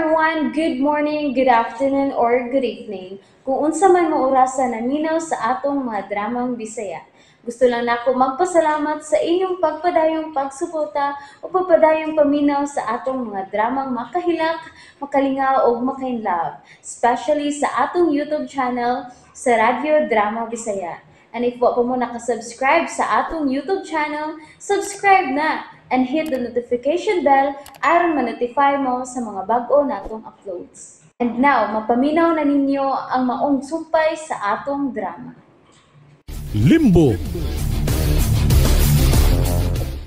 everyone, good morning, good afternoon, or good evening. Kung unsa man mo orasan naminaw sa atong mga dramang Bisaya. Gusto lang nako magpasalamat sa inyong pagpadayong pagsuporta o pagpadayong paminaw sa atong mga dramang makahilak, makalingaw o makainlove, especially sa atong YouTube channel sa Radyo Drama Bisaya. And if wa pa mo nakasubscribe sa atong YouTube channel, subscribe na and hit the notification bell aron ma-notify mo sa mga bag-o natong uploads. And now, mapaminaw na ninyo ang maong sumpay sa atong drama. Limbo.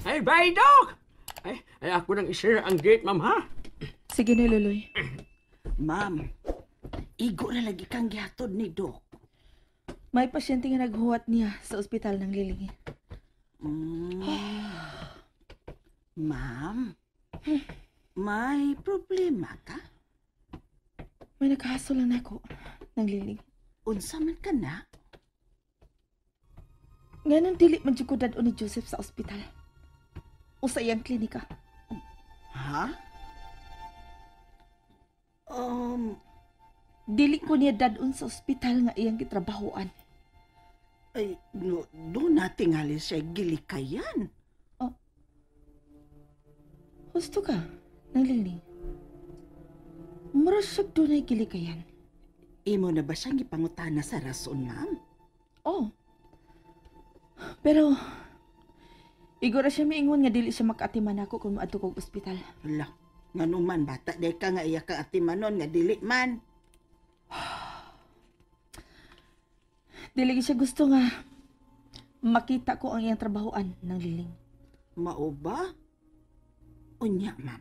Ay, bye, Doc! Ay, ako nang isira ang gate, ma'am, ha? Sige na, Luloy. Ma'am, igo na lagi kang gihatod ni Doc. May pasyente nga naghuwat niya sa ospital ng Liling. Ma'am, may problema ka? May nagkahaso lang ako ng Liling. Unsa man ka na? Ngayon dili man jud ko dad-o ni Joseph sa ospital. O sa iyang klinika. Ha? Dili ko niya dad-on sa ospital nga iyang gitrabahoan. Ay, doon natin halis siya gilikayan. Gusto ka ng Liling? Mura siya doon ay gilikayan. Imo na ba siyang ipangutana sa rason, ma'am? Oh. Pero, igora siya miingon nga dili siya makatiman ako kung maadto kong ospital. Hala, nga naman bata, day ka nga iya ka atimanon nga dili man. Dili siya gusto nga makita ko ang iyang trabahoan ng Liling. Mao ba? Unya, ma'am.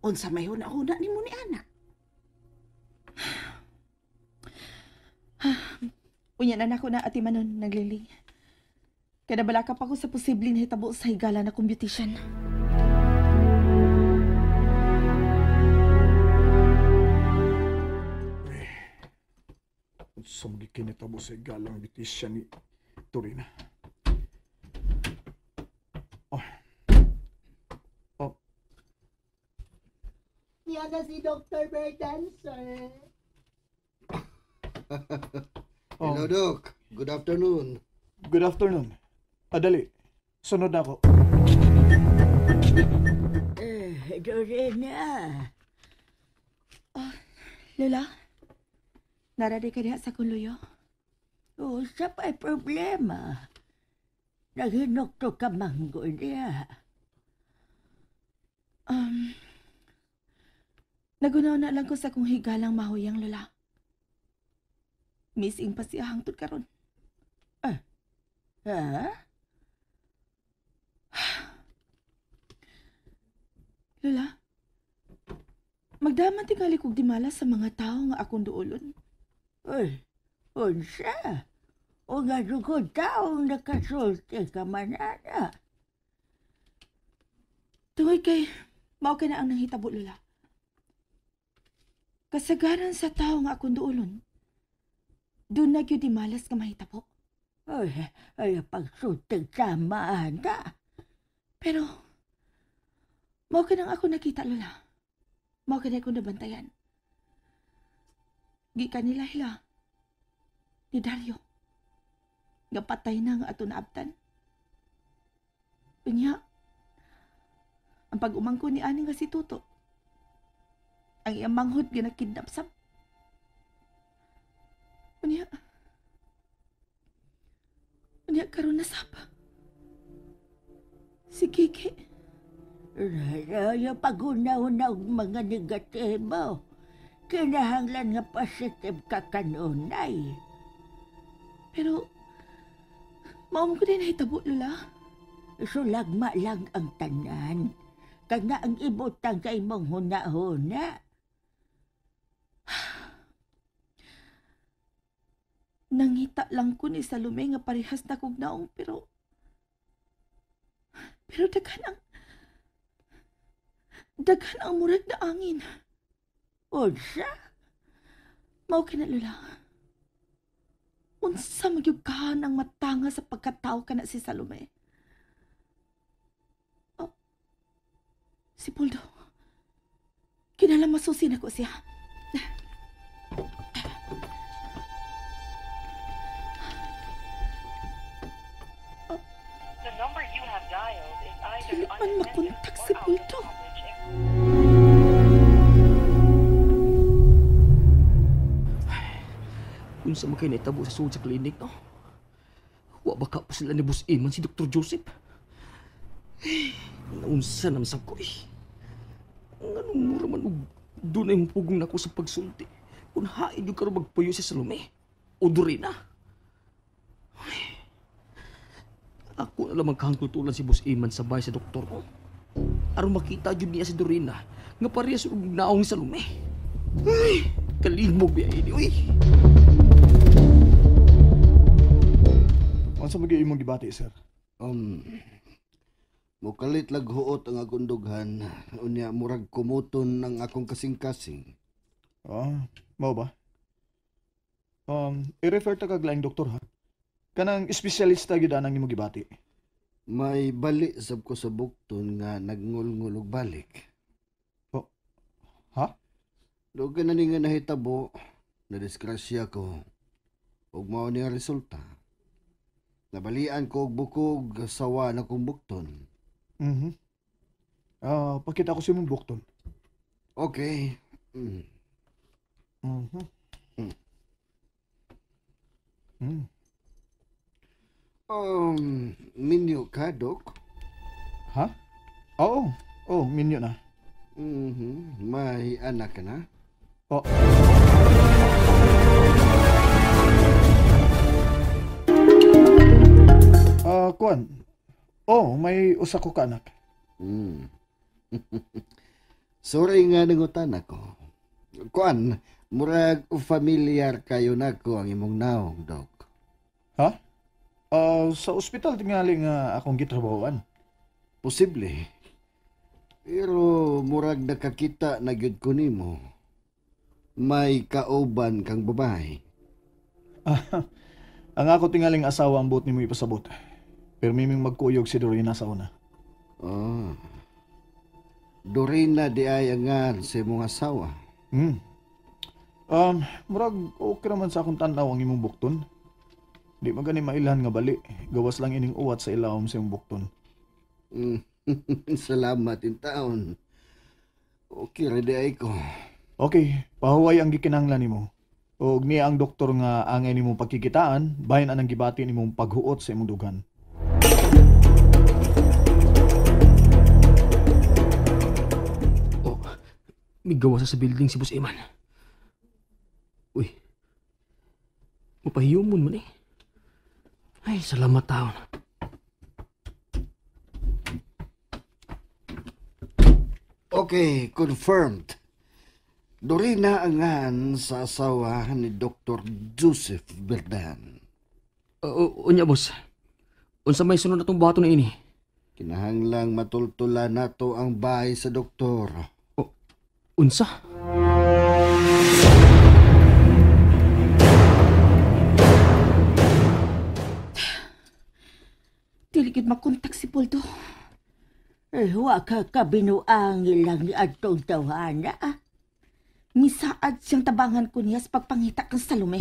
Unsa may huna-huna ni mo ni anak? Unya na nako na atimanon ng Liling. Kada balaka pa ko sa posibleng hitabo sa higala na competition. Sa mga kinitabo sa galang bitisya ni Torina. Yan na si Dr. Berdancer. Hello, Doc. Good afternoon. Good afternoon. Dali. Sunod na ako. Dorena. Lola, naradi ka diha sa kuluyo? O, sa pa'y problema. Naghinok to ka manggo niya. Nagunaw na lang ko sa kong higalang mahuyang, Lola. Missing pa siya hangtod karon. Ha? Lola, magdaman tingali kog dimala sa mga tao nga akong duolon. Uy, unsa? O nga dugod taong nakasulti ka manana. Tungod kay, mao ka na ang nanghitabo, Lola. Kasagaran sa tao nga akong duolon, doon na gyud dimalas nga mahitabo. Ay, pagsulti sama na. Pero, mao ka nang ako nakita, Lola. Mao ka na akong nabantayan. Di ka nila hila. Ni Dario. Nga patay na nga ato naabtan. Unya, ang pag-umangko ni ani nga si Tuto, ang iyang manghod nga nakidnap sab. Unya karon na saba. Si Kiki. Raya pag-una-una og mga negatibo. Kinahanglan nga positive ka kanunay. Pero, mao ko din nahitabo, Lola. Sulagma lang ang tanan. Kag na ang ibutang sa imong huna-huna. Nangita lang ko ni Salome nga parehas na kog naong pero daghan ang murag na angin. Unsa? Mao kina, Lola. Unsa magyugahan ang matanga sa pagkatao kana si Salome? Oh, si Puldo. Kinala masusin ako siya. The number you have dialed is either Dili man unattended makontak or si out of Pulto. coverage. Unsa man kay naitabo sa sud sa klinik, no? Wa baka pa sila ni Boss Iman si Dr. Joseph. Naunsa naman sa ko eh. Anong mura man og doon ay pugong nako sa pagsulti. Kung hain yung karon magpuyo si Salome. O Dorina. Ay, ako na lamang kahangtutulan si Boss Iman sa bahay sa doktor ko. Aron makita jud niya si Dorina nga parehas og naong ni Salome. Ay, kalimog biya ini, uy. Ano sa mag-iimong gibati, sir? Mukalit laghuot ang akong dughan. Unya murag kumuton ang akong kasing-kasing. Mao ba? I-refer ta kag laing doktor, ha? Kanang espesyalista gyud anang nimo gibati. May bali sab ko sa bukton nga nagngul-ngul og balik. Ha? Dugan na ni nga nahitabo, nadiskrasya ko. Ug mao ni ang resulta. Nabalian ko og bukog sawa na kong bukton. Pakita ko sa imong bukton. Okay. Minyo ka, Dok? Ha? Oo. Oh, minyo na. May anak ka na? Oh. Kuan. Oh, may usa ko ka anak. Sorry nga nangutan ako. Kuan, murag familiar kayo nako ang imong naong, Dok. Ha? Sa ospital tingali nga akong gitrabahoan. Posible. Pero murag nakakita na gyud ko nimo. May kauban kang babae. Ang ako tingaling asawa ang buot nimo ipasabot. Pero miming magkuyog si Dorina sa una. Dorina di ay angan sa imong asawa. Murag okay naman sa akong tanaw ang imong bukton. Di magani mailhan nga bali. Gawas lang ining uwat sa ilawom sa imong bukton. Salamat in taon. Okay, ready ay ko. Okay, pahuway ang gikinahanglan nimo. Og niya ang doktor nga angay nimong pagkikitaan, bahin anang gibati nimong paghuot sa imong dughan. Oh, may gawa sa building si Boss Iman. Uy, mapahiyumon mo ni. Ay, salamat taon. Okay, confirmed. Dorina angan sa asawa ni Dr. Joseph Berdan. Unya, boss. Unsa may sunod atong bato na ini? Kinahanglang matultulan nato ang bahay sa doktor. Unsa? Dili gid makontak si Pulto. Wa ka kabinuang ilang ni adtong tawhana. Misaad siyang tabangan ko niya sa pagpangita kang Salome.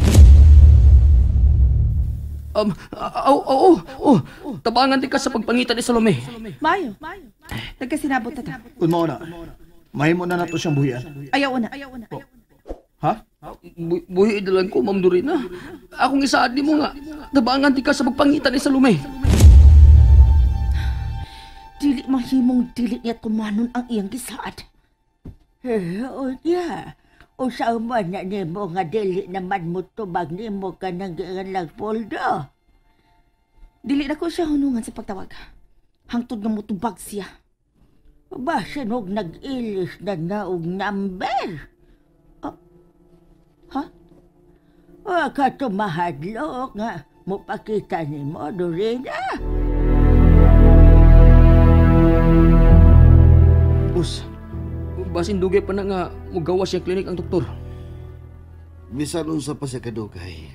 Tabangan din ka sa pagpangita ni Salome. Mayo. Nagkasinabot na ta. Kun mao na. Mahimo na nato siyang buhian. Ayaw na. Ha? Buhi idalan ko, Ma'am Dorina. Akong isaad ni mo nga. Tabangan din ka sa pagpangita ni Salome. Dili mahimong dili niya kumanon ang iyang gisaad. O niya. O sa man na nimo nga dili naman mo tubag nimo ka nang gialang poldo. Dili na ko siya hunungan sa pagtawag. Hangtod nga mutubag siya. Basin og nag-ilis na naog number. Ha? O katumahadlok nga mupakita nimo, Dorina. Boss, basin dugay pa na nga mugawas siya klinik ang doktor. Bisan unsa pa sa kadugay.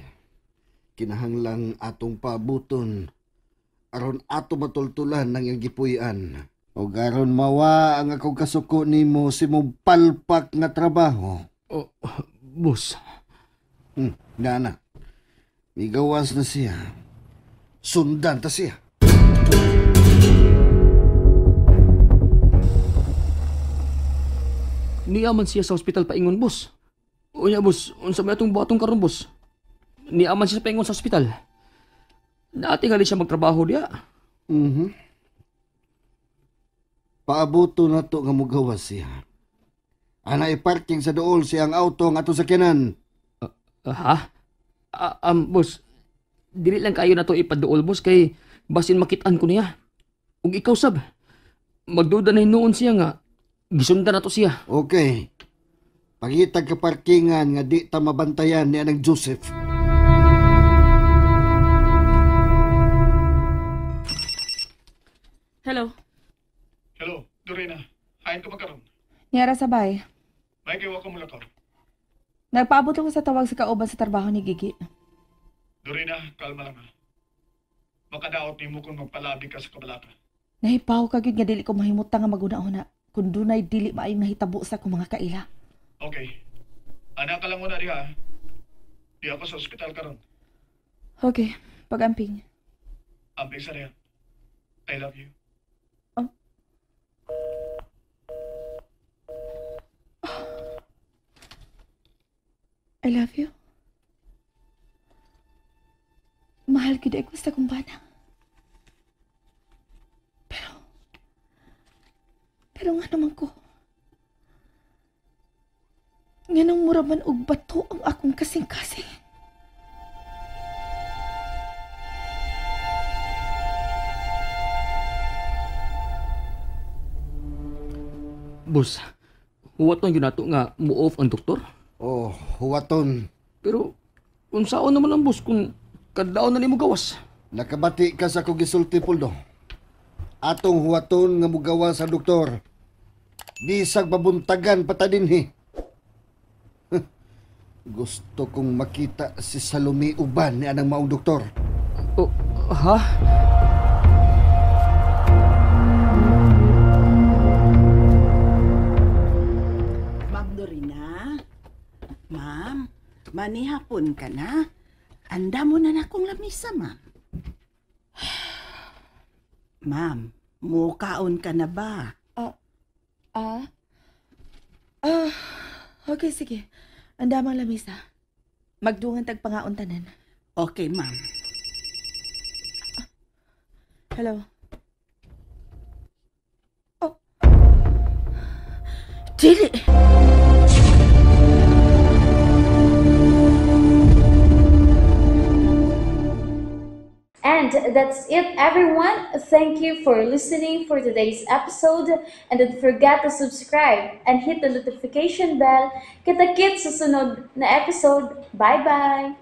Kinahanglang atong pabuton aron ato matultulan ng iyang gipuy-an. O garon mawa ang akong kasuko nimo si mong palpak nga trabaho. Oh, boss. Nana, migawas na siya. Sundan ta siya. Niaman siya sa ospital paingon, boss. Unya, boss, unsa may atong batong karon, boss? Niaman siya sa paingon sa ospital. Natingali siya magtrabaho diya. Paabuto na to nga mugawas siya. Ana i-parking sa dool siyang auto nga ato sakyanan. Ha? Boss, dili lang kayo na to ipaduol, boss, kay basin makitaan ko niya. Ug ikaw, sab, magduda na hinuon siya nga, gisundan na to siya. Okay. Pangitag ka parkingan nga di ta mabantayan ni anang Joseph. Hello. Hello, Dorina. Hain ka magkaroon. Niyara sabay. May kiwa ko mula ka. Nagpaabot ako sa tawag sa kauban sa trabaho ni Gigi. Dorina, kalma lang ha. Makadaot ni mo kung magpalabi ka sa kabalaka. Nahipaw ka gyud nga dili ko mahimutang nga maguna-una kun dunay dili maayong nahitabo sa akong mga kaila. Okay. Anak ka lang muna diha. Di ako sa ospital karon. Okay, pag-amping. Amping sa niya. I love you. I love you. Mahal gid ako sa akong bana. Pero nga naman ko. Nga nang muraman og bato ang akong kasing-kasing. Boss, huwat lang yun nato nga mo-off ang doktor. Oh, huwaton. Pero, unsaon naman ang boss kung kadlaon na nimo gawas? Nakabati ka sa kong gisulti, Puldo. Atong huwaton nga mugawa sa doktor. Bisag babuntagan pata dinhi. Gusto kong makita si Salome uban ni anang maong doktor. Oh, ha? Ma'am Dorina? Ma'am, manihapon ka na? Anda mo na akong lamisa, ma'am. Ma'am, mukaon ka na ba? Okay, sige. Andamang lamisa. Magdungan tagpangaon tanan. Okay, ma'am. Hello. Dili! And that's it, everyone. Thank you for listening for today's episode. And don't forget to subscribe and hit the notification bell. Kita-kits sa sunod na episode. Bye-bye!